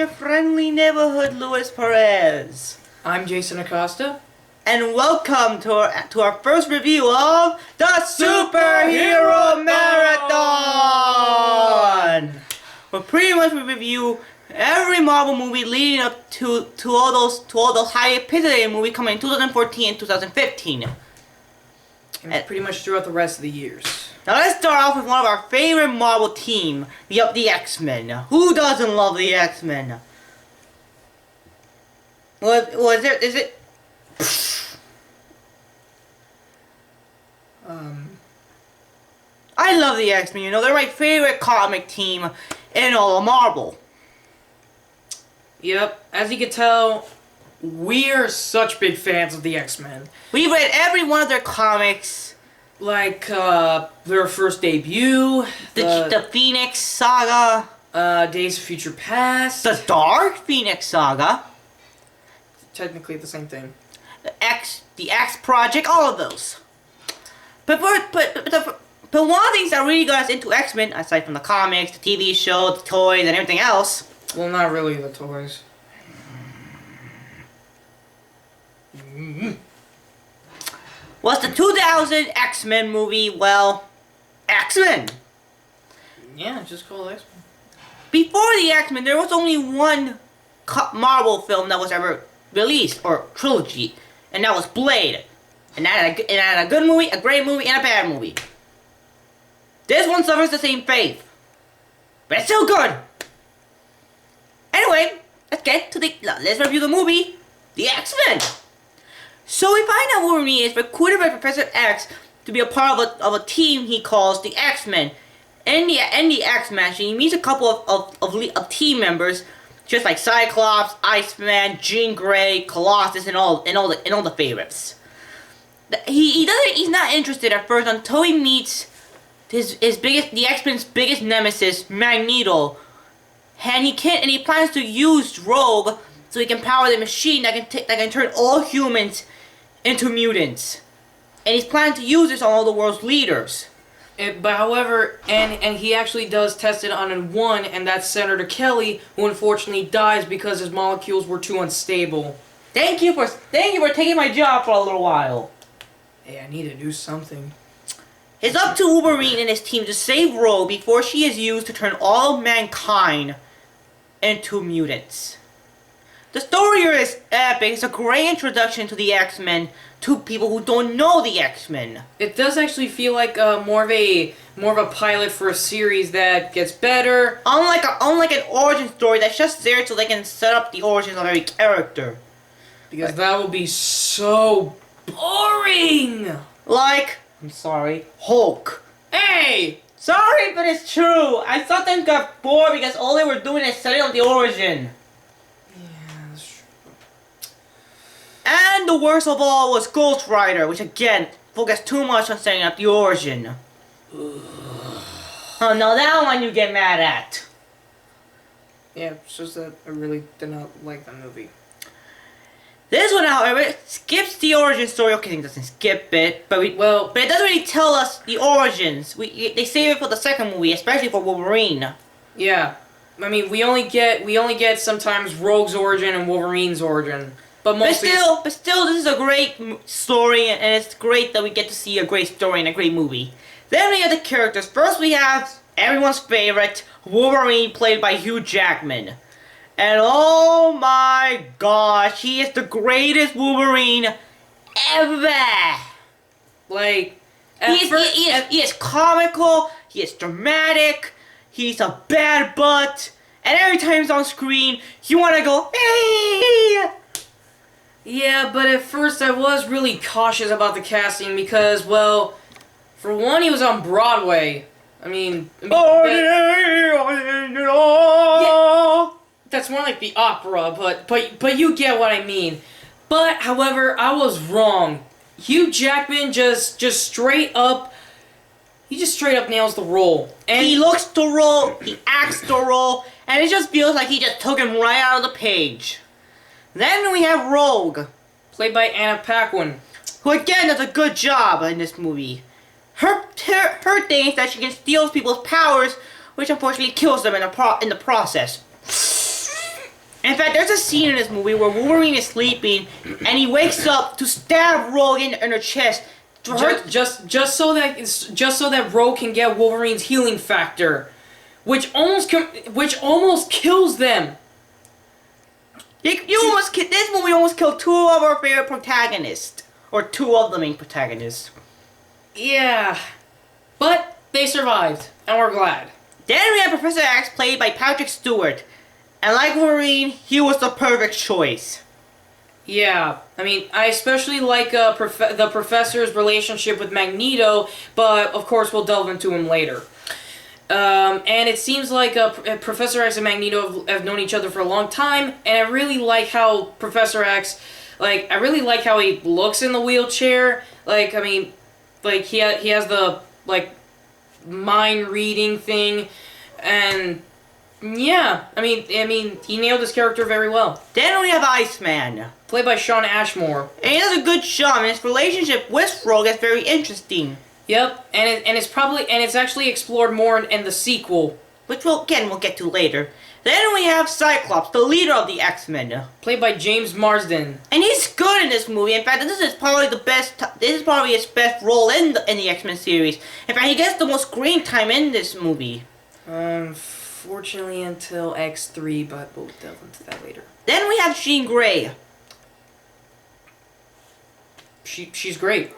your friendly neighborhood Luis Perez. I'm Jason Acosta. And welcome to our first review of the Superhero Marathon! Where pretty much we review every Marvel movie leading up to all those high anticipated movies coming in 2014 and 2015. And pretty much throughout the rest of the years. Now let's start off with one of our favorite Marvel team, the X-Men. Who doesn't love the X-Men? Is it? I love the X-Men, you know, they're my favorite comic team in all of Marvel. Yep, as you can tell, we're such big fans of the X-Men. We've read every one of their comics. Like, their first debut, The Phoenix Saga, Days of Future Past, the Dark Phoenix Saga, technically the same thing, the X Project, all of those. But one of the things that really got us into X-Men, aside from the comics, the TV show, the toys, and everything else. Well, not really the toys. Was the 2000 X-Men movie, well, X-Men. Yeah, just call it X-Men. Before the X-Men, there was only one Marvel film that was ever released, or trilogy, and that was Blade. And that had a good movie, a great movie, and a bad movie. This one suffers the same fate, but it's still good. Anyway, let's review the movie, The X-Men. So we find out Wolverine is recruited by Professor X to be a part of a team he calls the X-Men. In the X-Men, he meets a couple of team members, just like Cyclops, Iceman, Jean Grey, Colossus, and all the favorites. He's not interested at first until he meets the X-Men's biggest nemesis, Magneto, and he plans to use Rogue so he can power the machine that can turn all humans into mutants. And he's planning to use this on all the world's leaders. But however, and he actually does test it on one, and that's Senator Kelly, who unfortunately dies because his molecules were too unstable. Thank you for taking my job for a little while. Hey, I need to do something. It's up to Wolverine and his team to save Rogue before she is used to turn all of mankind into mutants. The story here is epic. It's a great introduction to the X-Men to people who don't know the X-Men. It does actually feel like more of a pilot for a series that gets better. Unlike an origin story that's just there so they can set up the origins of every character. Because that will be so boring. I'm sorry, Hulk. Hey! Sorry, but it's true. I sometimes got bored because all they were doing is setting up the origin. And the worst of all was Ghost Rider, which again focused too much on setting up the origin. Oh no, that one you get mad at. Yeah, it's just that I really did not like the movie. This one, however, skips the origin story. Okay, it doesn't skip it, but it doesn't really tell us the origins. They save it for the second movie, especially for Wolverine. Yeah, I mean we only get sometimes Rogue's origin and Wolverine's origin. But still, this is a great story, and it's great that we get to see a great story and a great movie. Then we have the characters. First we have everyone's favorite, Wolverine, played by Hugh Jackman. And oh my gosh, he is the greatest Wolverine ever! He is comical, he is dramatic, he's a bad butt, and every time he's on screen, you wanna go, hey! Yeah, but at first I was really cautious about the casting because, well, for one, he was on Broadway. Yeah, that's more like the opera, but you get what I mean. But however, I was wrong. Hugh Jackman just straight up nails the role. And he looks the role, he acts the role, and it just feels like he just took him right out of the page. Then we have Rogue, played by Anna Paquin, who again does a good job in this movie. Her thing is that she can steal people's powers, which unfortunately kills them in the process. In fact, there's a scene in this movie where Wolverine is sleeping, and he wakes up to stab Rogue in her chest. Just so that Rogue can get Wolverine's healing factor, which almost kills them. This movie almost killed two of our favorite protagonists, or two of the main protagonists. Yeah, but they survived, and we're glad. Then we have Professor X, played by Patrick Stewart, and like Wolverine, he was the perfect choice. Yeah, I mean, I especially like the Professor's relationship with Magneto, but of course we'll delve into him later. And it seems like Professor X and Magneto have known each other for a long time, and I really like how Professor X, I really like how he looks in the wheelchair. Like, I mean, like he has the mind reading thing, and yeah, I mean he nailed his character very well. Then we have Iceman, Played by Shawn Ashmore. and he does a good job, and his relationship with Rogue is very interesting. Yep, and it's actually explored more in the sequel. Which we'll get to later. Then we have Cyclops, the leader of the X-Men. Played by James Marsden. And he's good in this movie. In fact, this is probably his best role in the X-Men series. In fact, he gets the most screen time in this movie. Fortunately until X3, but we'll delve into that later. Then we have Jean Grey. She's great.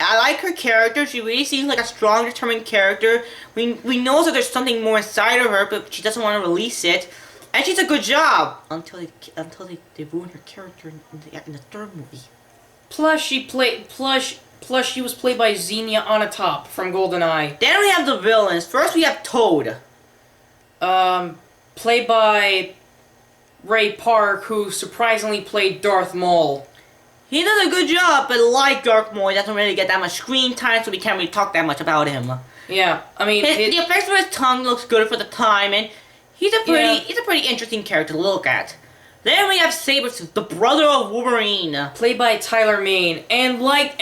I like her character. She really seems like a strong, determined character. We know that there's something more inside of her, but she doesn't want to release it. And she's a good job until they ruin her character in the third movie. Plus she was played by Xenia Onatopp from GoldenEye. Then we have the villains. First we have Toad. Played by Ray Park, who surprisingly played Darth Maul. He does a good job, but like Darth Maul, he doesn't really get that much screen time, so we can't really talk that much about him. Yeah, I mean, the effects of his tongue looks good for the time, and he's a pretty interesting character to look at. Then we have Sabretooth, the brother of Wolverine, played by Tyler Mane, and like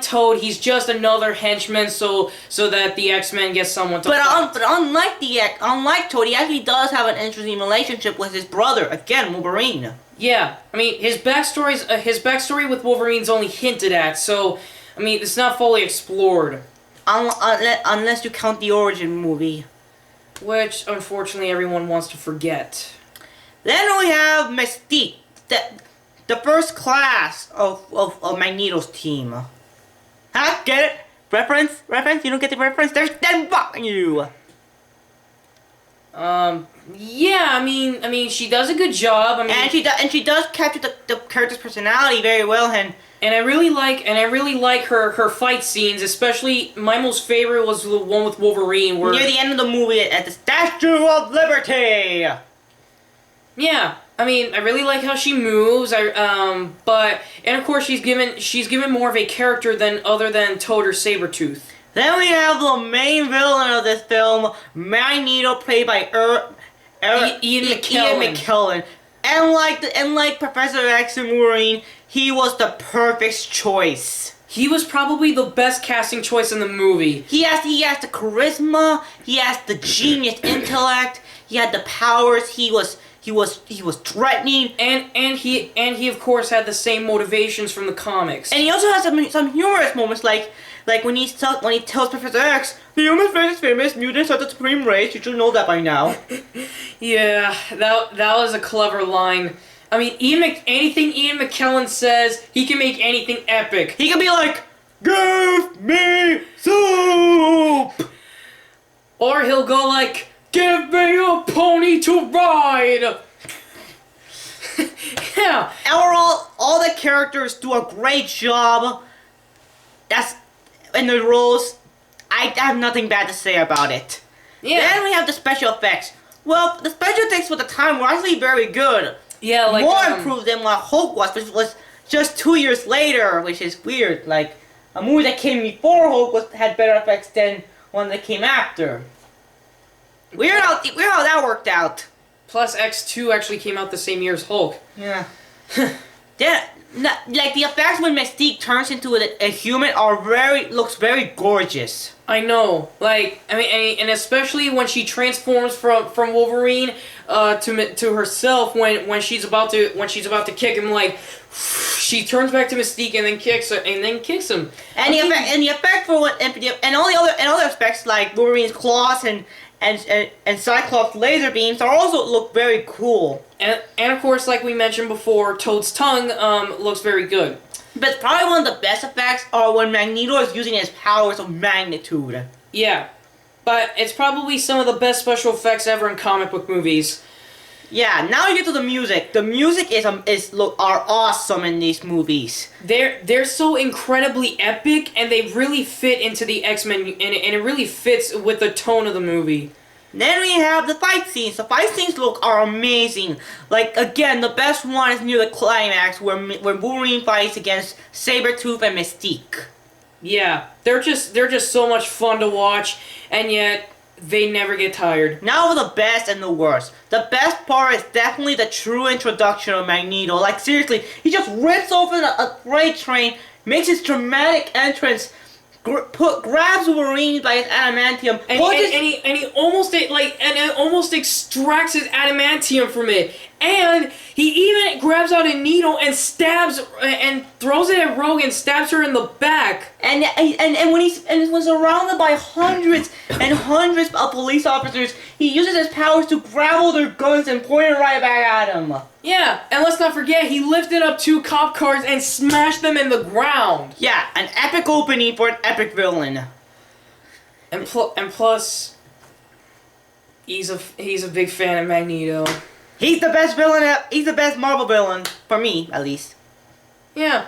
Toad, he's just another henchman, so that the X-Men get someone to fight. But unlike Toad, he actually does have an interesting relationship with his brother, again Wolverine. Yeah, I mean, his backstory with Wolverine's only hinted at, so, I mean, it's not fully explored. Unless you count the origin movie. Which, unfortunately, everyone wants to forget. Then we have Mystique, the first class of Magneto's team. Huh? Get it? Reference? You don't get the reference? There's $10 on you! Yeah, I mean, she does a good job. I mean, and she does capture the character's personality very well, and I really like her fight scenes. Especially, my most favorite was the one with Wolverine, where near the end of the movie at the Statue of Liberty. Yeah, I mean, I really like how she moves. And of course, she's given more of a character other than Toad or Sabretooth. Then we have the main villain of this film, Magneto, played by Ian McKellen. And like Professor X and Wolverine, he was the perfect choice. He was probably the best casting choice in the movie. He has the charisma, he has the genius intellect, he had the powers, he was threatening, and he of course had the same motivations from the comics. And he also has some humorous moments, like when he tells Professor X, the human race is famous, mutants are the supreme race. You should know that by now. Yeah, that was a clever line. I mean, anything Ian McKellen says, he can make anything epic. He can be like, "Give me soup," or he'll go like, "Give me a pony to ride." Yeah. All the characters do a great job. In the roles, I have nothing bad to say about it. Yeah. Then we have the special effects. Well, the special effects for the time were actually very good. Yeah, like more improved than what Hulk was, which was just 2 years later, which is weird. Like a movie that came before Hulk had better effects than one that came after. Weird how that worked out. Plus, X2 actually came out the same year as Hulk. Yeah. Like the effects when Mystique turns into a human looks very gorgeous. I know, like I mean, and especially when she transforms from Wolverine to herself when she's about to kick him, like she turns back to Mystique and then kicks him. And the effect for what and all the other effects like Wolverine's claws and Cyclops laser beams are also look very cool. And of course, like we mentioned before, Toad's tongue looks very good. But probably one of the best effects are when Magneto is using his powers of magnitude. Yeah, but it's probably some of the best special effects ever in comic book movies. Yeah, now you get to the music. The music are awesome in these movies. They're so incredibly epic, and they really fit into the X-Men, and it really fits with the tone of the movie. Then we have the fight scenes. The fight scenes are amazing. Like, again, the best one is near the climax where Wolverine fights against Sabretooth and Mystique. Yeah, they're just so much fun to watch, and yet they never get tired. Now for the best and the worst. The best part is definitely the true introduction of Magneto. Like, seriously, he just rips open a freight train, makes his dramatic entrance, grabs Wolverine by his adamantium, and he almost extracts his adamantium from it, and he even grabs out a needle and stabs and throws it at Rogue and stabs her in the back. And when he was surrounded by hundreds and hundreds of police officers, he uses his powers to grab all their guns and point it right back at him. Yeah, and let's not forget, he lifted up 2 cop cars and smashed them in the ground. Yeah, an epic opening for an epic villain. And plus, he's a big fan of Magneto. He's the best villain. He's the best Marvel villain for me, at least. Yeah.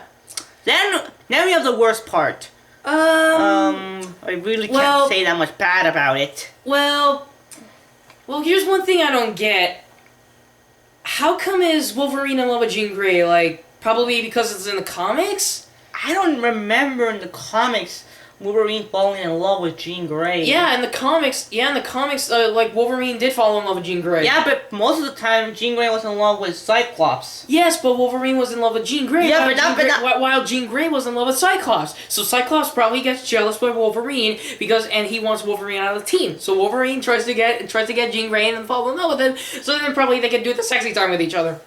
Then we have the worst part. I really can't say that much bad about it. Well, here's one thing I don't get. How come is Wolverine in love with Jean Grey? Like, probably because it's in the comics? I don't remember in the comics Wolverine falling in love with Jean Grey. Yeah, in the comics, like, Wolverine did fall in love with Jean Grey. Yeah, but most of the time, Jean Grey was in love with Cyclops. Yes, but Wolverine was in love with Jean Grey. Yeah, while Jean Grey was in love with Cyclops. So Cyclops probably gets jealous by Wolverine and he wants Wolverine out of the team. So Wolverine tries to get Jean Grey and then fall in love with him. So then probably they can do the sexy time with each other.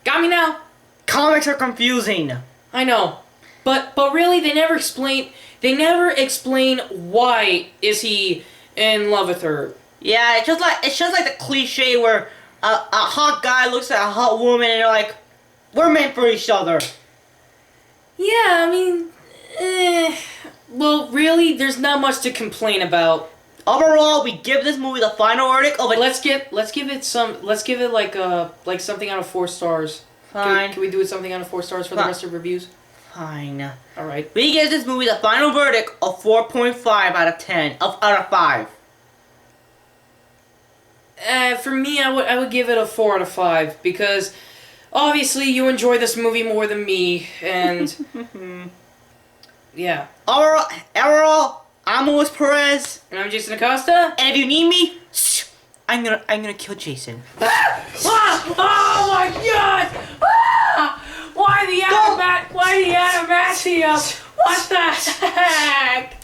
Got me now? Comics are confusing. I know, but really they never explain why is he in love with her. Yeah, it's just like the cliche where a hot guy looks at a hot woman and they're like, we're meant for each other. Yeah, I mean, well, really, there's not much to complain about. Overall, we give this movie the final verdict of it. Let's give it like something out of 4 stars. Fine. Can we do it something out of 4 stars for the rest of reviews? Fine. All right. We give this movie the final verdict of 4.5 out of 10 out of 5. For me, I would give it a 4 out of 5 because obviously you enjoy this movie more than me, and yeah. Overall, I'm Luis Perez, and I'm Jason Acosta. and if you need me, I'm gonna kill Jason. Oh my God! Why the adamantium? What the heck?